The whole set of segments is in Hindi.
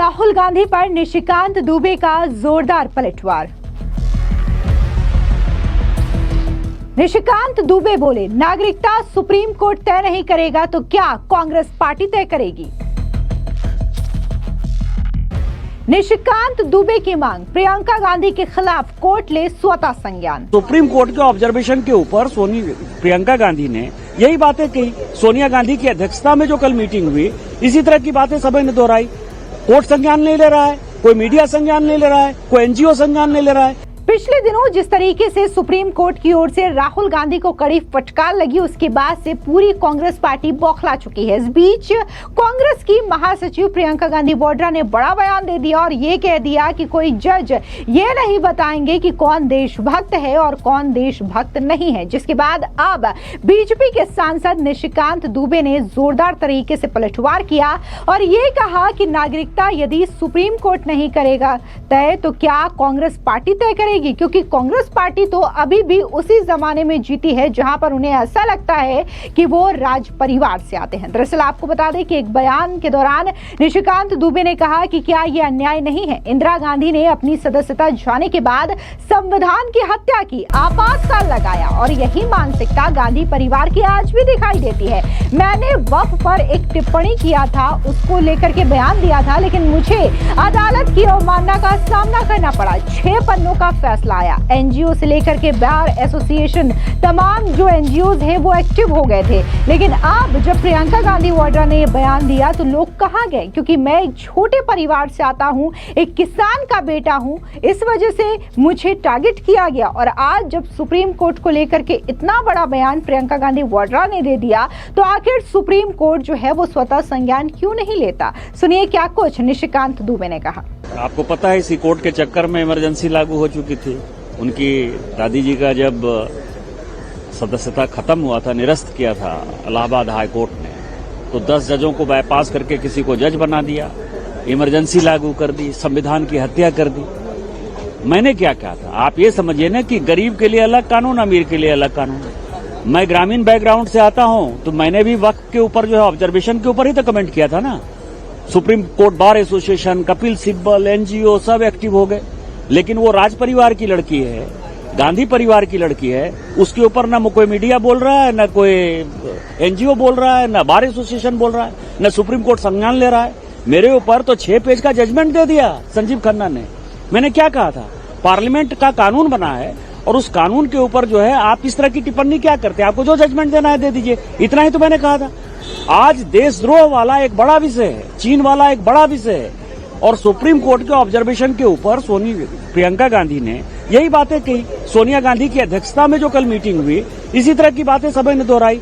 राहुल गांधी पर निशिकांत दुबे का जोरदार पलटवार। निशिकांत दुबे बोले, नागरिकता सुप्रीम कोर्ट तय नहीं करेगा तो क्या कांग्रेस पार्टी तय करेगी। निशिकांत दुबे की मांग, प्रियंका गांधी के खिलाफ कोर्ट ले स्वतः संज्ञान। सुप्रीम कोर्ट के ऑब्जर्वेशन के ऊपर प्रियंका गांधी ने यही बातें कही। सोनिया गांधी की अध्यक्षता में जो कल मीटिंग हुई, इसी तरह की बातें सभी ने दोहराई। कोर्ट संज्ञान नहीं ले रहा है, कोई मीडिया संज्ञान नहीं ले रहा है, कोई एनजीओ संज्ञान नहीं ले रहा है। पिछले दिनों जिस तरीके से सुप्रीम कोर्ट की ओर से राहुल गांधी को कड़ी फटकार लगी, उसके बाद से पूरी कांग्रेस पार्टी बौखला चुकी है। इस बीच कांग्रेस की महासचिव प्रियंका गांधी वाड्रा ने बड़ा बयान दे दिया और ये कह दिया कि कोई जज ये नहीं बताएंगे कि कौन देशभक्त है और कौन देशभक्त नहीं है। जिसके बाद अब बीजेपी के सांसद निशिकांत दुबे ने जोरदार तरीके से पलटवार किया और ये कहा कि नागरिकता यदि सुप्रीम कोर्ट नहीं करेगा तय तो क्या कांग्रेस पार्टी तय करेगी, क्योंकि कांग्रेस पार्टी तो अभी भी उसी जमाने में जीती है जहां पर उन्हें ऐसा लगता है कि वो राज परिवार से आते हैं। दरअसल आपको बता दें कि एक बयान के दौरान निशिकांत दुबे ने कहा कि क्या यह अन्याय नहीं है। इंदिरा गांधी ने अपनी सदस्यता जाने के बाद संविधान की हत्या की, आपातकाल लगाया और यही मानसिकता गांधी परिवार की आज भी दिखाई देती है। मैंने वक्फ पर एक टिप्पणी किया था, उसको लेकर के बयान दिया था, लेकिन मुझे अदालत की अवमानना का सामना करना पड़ा। 6 पन्नों का फैसला आया। एनजीओ से लेकर के बार एसोसिएशन, तमाम जो एनजीओज हैं वो एक्टिव हो गए थे। लेकिन अब जब प्रियंका गांधी वाड्रा ने ये बयान दिया तो लोग कहाँ गए, क्योंकि मैं एक छोटे परिवार से आता हूँ, एक किसान का बेटा हूँ, इस वजह से मुझे टारगेट किया गया। और आज जब सुप्रीम कोर्ट को लेकर के इतना बड़ा बयान प्रियंका गांधी वाड्रा ने दे दिया तो आखिर सुप्रीम कोर्ट जो है वो स्वतः संज्ञान क्यों नहीं लेता। सुनिए क्या कुछ निशिकांत दुबे ने कहा। आपको पता है इसी कोर्ट के चक्कर में इमरजेंसी लागू हो चुकी थी। उनकी दादी जी का जब सदस्यता खत्म हुआ था, निरस्त किया था इलाहाबाद हाई कोर्ट ने, तो 10 जजों को बाईपास करके किसी को जज बना दिया, इमरजेंसी लागू कर दी, संविधान की हत्या कर दी। मैंने क्या कहा था, आप ये समझिए ना कि गरीब के लिए अलग कानून, अमीर के लिए अलग कानून। मैं ग्रामीण बैकग्राउंड से आता हूं तो मैंने भी वक्फ के ऊपर जो है ऑब्जर्वेशन के ऊपर ही तो कमेंट किया था ना। Supreme court bar association, Kapil Sibal, NGO सब एक्टिव हो गए। लेकिन वो राज परिवार की लड़की है, गांधी परिवार की लड़की है, उसके ऊपर न कोई मीडिया बोल रहा है, न कोई एनजीओ बोल रहा है, न बार एसोसिएशन बोल रहा है, न सुप्रीम कोर्ट संज्ञान ले रहा है। मेरे ऊपर तो 6 पेज का जजमेंट दे दिया संजीव खन्ना ने। मैंने क्या कहा था, पार्लियामेंट का कानून बना है और उस कानून के ऊपर जो है आप इस तरह की टिप्पणी क्या करते हैं, आपको जो जजमेंट देना है दे दीजिए, इतना ही तो मैंने कहा था। आज देशद्रोह वाला एक बड़ा विषय है, चीन वाला एक बड़ा विषय है, और सुप्रीम कोर्ट के ऑब्जर्वेशन के ऊपर प्रियंका गांधी ने यही बातें कही। सोनिया गांधी की अध्यक्षता में जो कल मीटिंग हुई, इसी तरह की बातें सभी ने दोहराई।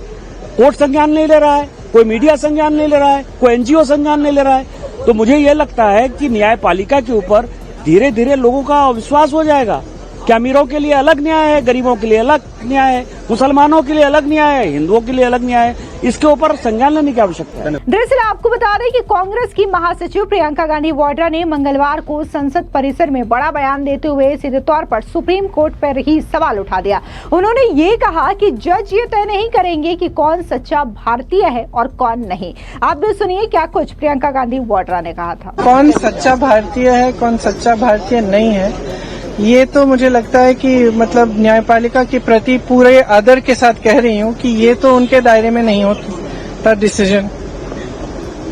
कोर्ट संज्ञान नहीं ले रहा है, कोई मीडिया संज्ञान नहीं ले रहा है, कोई एनजीओ संज्ञान नहीं ले रहा है। तो मुझे ये लगता है कि न्यायपालिका के ऊपर धीरे धीरे लोगों का विश्वास हो जाएगा कि अमीरों के लिए अलग न्याय है, गरीबों के लिए अलग न्याय है, मुसलमानों के लिए अलग न्याय है, हिंदुओं के लिए अलग न्याय है। इसके ऊपर संज्ञान लेने की आवश्यकता है। दरअसल आपको बता दें कि कांग्रेस की महासचिव प्रियंका गांधी वाड्रा ने मंगलवार को संसद परिसर में बड़ा बयान देते हुए सीधे तौर पर सुप्रीम कोर्ट पर ही सवाल उठा दिया। उन्होंने ये कहा कि जज ये तय नहीं करेंगे कि कौन सच्चा भारतीय है और कौन नहीं। आप भी सुनिए क्या कुछ प्रियंका गांधी वाड्रा ने कहा था। कौन सच्चा भारतीय है, कौन सच्चा भारतीय नहीं है, ये तो मुझे लगता है कि मतलब न्यायपालिका के प्रति पूरे आदर के साथ कह रही हूँ कि ये तो उनके दायरे में नहीं होता डिसीजन।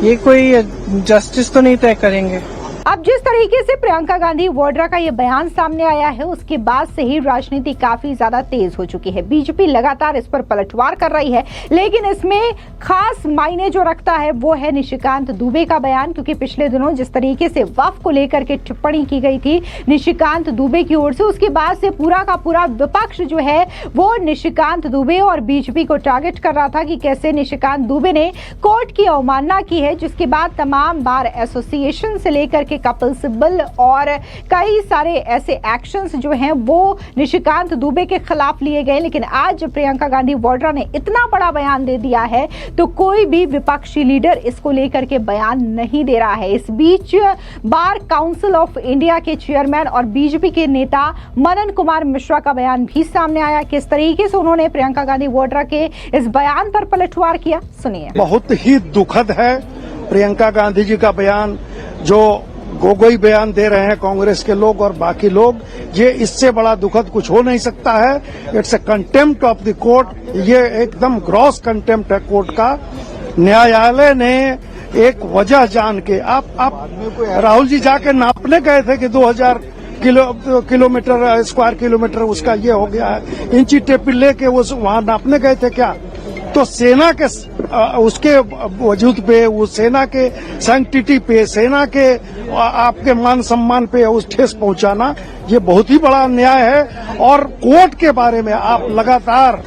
ये कोई जस्टिस तो नहीं तय करेंगे। अब जिस तरीके से प्रियंका गांधी वाड्रा का ये बयान सामने आया है, उसके बाद से ही राजनीति काफी ज्यादा तेज हो चुकी है। बीजेपी लगातार इस पर पलटवार कर रही है, लेकिन इसमें खास मायने जो रखता है वो है निशिकांत दुबे का बयान, क्योंकि पिछले दिनों जिस तरीके से वक्फ को लेकर के टिप्पणी की गई थी निशिकांत दुबे की ओर से, उसके बाद से पूरा का पूरा विपक्ष जो है वो निशिकांत दुबे और बीजेपी को टारगेट कर रहा था कि कैसे निशिकांत दुबे ने कोर्ट की अवमानना की है। जिसके बाद तमाम बार एसोसिएशन से लेकर के कपिल सिब्बल और कई सारे ऐसे एक्शंस जो हैं वो निशिकांत दुबे के खिलाफ लिए गए। लेकिन आज जब प्रियंका गांधी वाड्रा ने इतना बड़ा बयान दे दिया है तो कोई भी विपक्षी लीडर इसको लेकर के बयान नहीं दे रहा है। इस बीच बार काउंसिल ऑफ इंडिया के चेयरमैन और बीजेपी के नेता मनन कुमार मिश्रा का बयान भी सामने आया। किस तरीके से उन्होंने प्रियंका गांधी वाड्रा के इस बयान पर पलटवार किया, सुनिए। बहुत ही दुखद है प्रियंका गांधी जी का बयान, जो गोगोई बयान दे रहे हैं कांग्रेस के लोग और बाकी लोग, ये इससे बड़ा दुखद कुछ हो नहीं सकता है। It's a contempt of the court, ये एकदम ग्रॉस कंटेम्प्ट है कोर्ट का। न्यायालय ने एक वजह जान के, आप राहुल जी जाके नापने गए थे कि 2000 किलोमीटर स्क्वायर किलोमीटर उसका ये हो गया है, इंची टेप लेके वो वहां नापने गए थे क्या? तो सेना के उसके वजूद पे, उस सेना के सैंक्टिटी पे, सेना के आपके मान सम्मान पे उस ठेस पहुंचाना, ये बहुत ही बड़ा अन्याय है। और कोर्ट के बारे में आप लगातार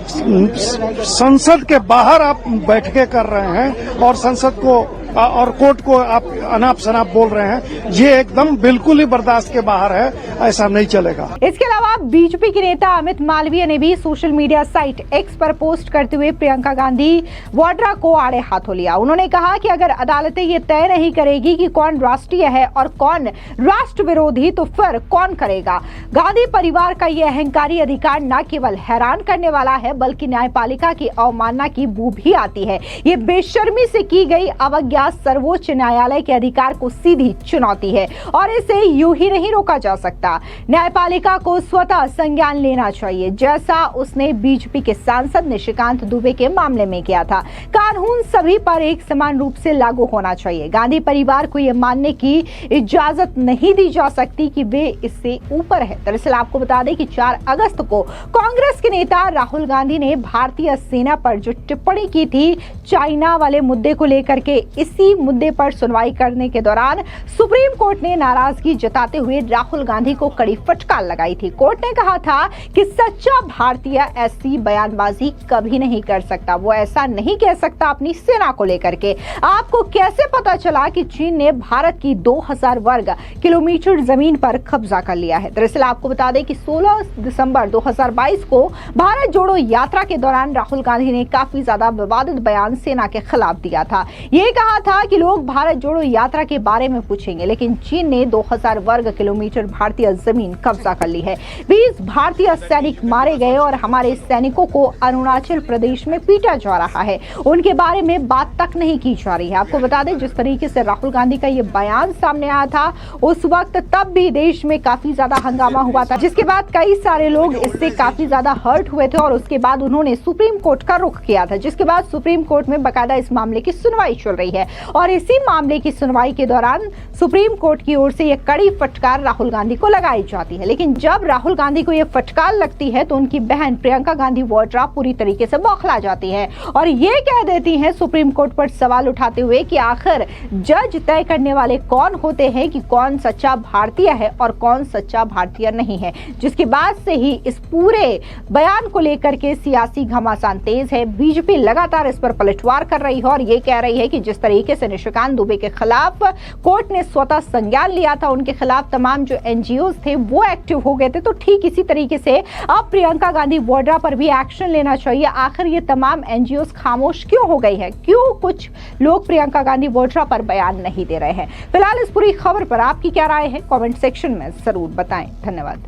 संसद के बाहर आप बैठकें कर रहे हैं और संसद को और कोर्ट को आप अनाप शनाप बोल रहे हैं, ये एकदम बिल्कुल ही बर्दाश्त के बाहर है, ऐसा नहीं चलेगा। इसके अलावा बीजेपी के नेता अमित मालवीय ने भी सोशल मीडिया साइट एक्स पर पोस्ट करते हुए प्रियंका गांधी वाड्रा को आड़े हाथों लिया। उन्होंने कहा कि अगर अदालतें ये तय नहीं करेगी कि कौन राष्ट्रीय है और कौन राष्ट्र विरोधी, तो फिर कौन करेगा। गांधी परिवार का ये अहंकारी अधिकार न केवल हैरान करने वाला है, बल्कि न्यायपालिका की अवमानना की बू भी आती है। ये बेशर्मी से की गई अवज्ञा सर्वोच्च न्यायालय के अधिकार को सीधी चुनौती है और इसे यूं ही नहीं रोका जा सकता। न्यायपालिका को स्वतः संज्ञान लेना चाहिए, जैसा उसने बीजेपी के सांसद निशिकांत दुबे के मामले में किया था। कानून सभी पर एक समान रूप से लागू होना चाहिए। गांधी परिवार को यह मानने की इजाजत नहीं दी जा सकती कि वे इससे ऊपर है। दरअसल आपको बता दें कि 4 अगस्त को कांग्रेस के नेता राहुल गांधी ने भारतीय सेना पर जो टिप्पणी की थी चाइना वाले मुद्दे को लेकर के, इसी मुद्दे पर सुनवाई करने के दौरान सुप्रीम कोर्ट ने नाराजगी जताते हुए राहुल गांधी को कड़ी फटकार लगाई थी। कोर्ट ने कहा था कि सच्चा भारतीय ऐसी बयानबाजी कभी नहीं कर सकता, वो ऐसा नहीं कह सकता अपनी सेना को लेकर के। आपको कैसे पता चला कि चीन ने भारत की 2000 वर्ग किलोमीटर जमीन पर कब्जा कर लिया है? दरअसल आपको बता दें कि 16 दिसंबर 2022 को भारत जोड़ो यात्रा के दौरान राहुल गांधी ने काफी ज्यादा विवादित बयान सेना के खिलाफ दिया था। ये कहा था कि लोग भारत जोड़ो यात्रा के बारे में पूछेंगे, लेकिन चीन ने 2000 वर्ग किलोमीटर भारतीय जमीन कब्जा कर ली है। 20 भारतीय सैनिक मारे गए और हमारे सैनिकों को अरुणाचल प्रदेश में पीटा जा रहा है, उनके बारे में बात तक नहीं की जा रही है। आपको बता दें जिस तरीके से राहुल गांधी का ये बयान सामने आया था, उस वक्त तब भी देश में काफी ज्यादा हंगामा हुआ था, जिसके बाद कई सारे लोग इससे काफी ज्यादा हर्ट हुए थे और उसके बाद उन्होंने सुप्रीम कोर्ट का रुख किया था, जिसके बाद सुप्रीम कोर्ट में बाकायदा इस मामले की सुनवाई चल रही है। और इसी मामले की सुनवाई के दौरान सुप्रीम कोर्ट की ओर से यह कड़ी फटकार राहुल गांधी को लगाई जाती है। लेकिन जब राहुल गांधी को यह फटकार लगती है तो उनकी बहन प्रियंका गांधी वाड्रा पूरी तरीके से बौखला जाती है और ये कह देती हैं सुप्रीम कोर्ट पर सवाल उठाते हुए कि आखिर जज तय करने वाले कौन होते हैं कि कौन सच्चा भारतीय है और कौन सच्चा भारतीय नहीं है। जिसके बाद से ही इस पूरे बयान को लेकर के सियासी घमासान तेज है। बीजेपी लगातार इस पर पलटवार कर रही है और ये कह रही है कि जिस तरीके से निशिकांत दुबे के खिलाफ कोर्ट ने स्वतः संज्ञान लिया था, उनके खिलाफ तमाम जो एनजीओ थे वो एक्टिव हो गए थे, तो ठीक इसी तरीके से अब प्रियंका गांधी वाड्रा पर भी एक्शन लेना चाहिए। आखिर ये तमाम एनजीओ खामोश क्यों हो गई है? क्यों कुछ लोग प्रियंका गांधी वाड्रा पर बयान नहीं दे रहे हैं? फिलहाल इस पूरी खबर पर आपकी क्या राय है? कमेंट सेक्शन में जरूर बताएं। धन्यवाद।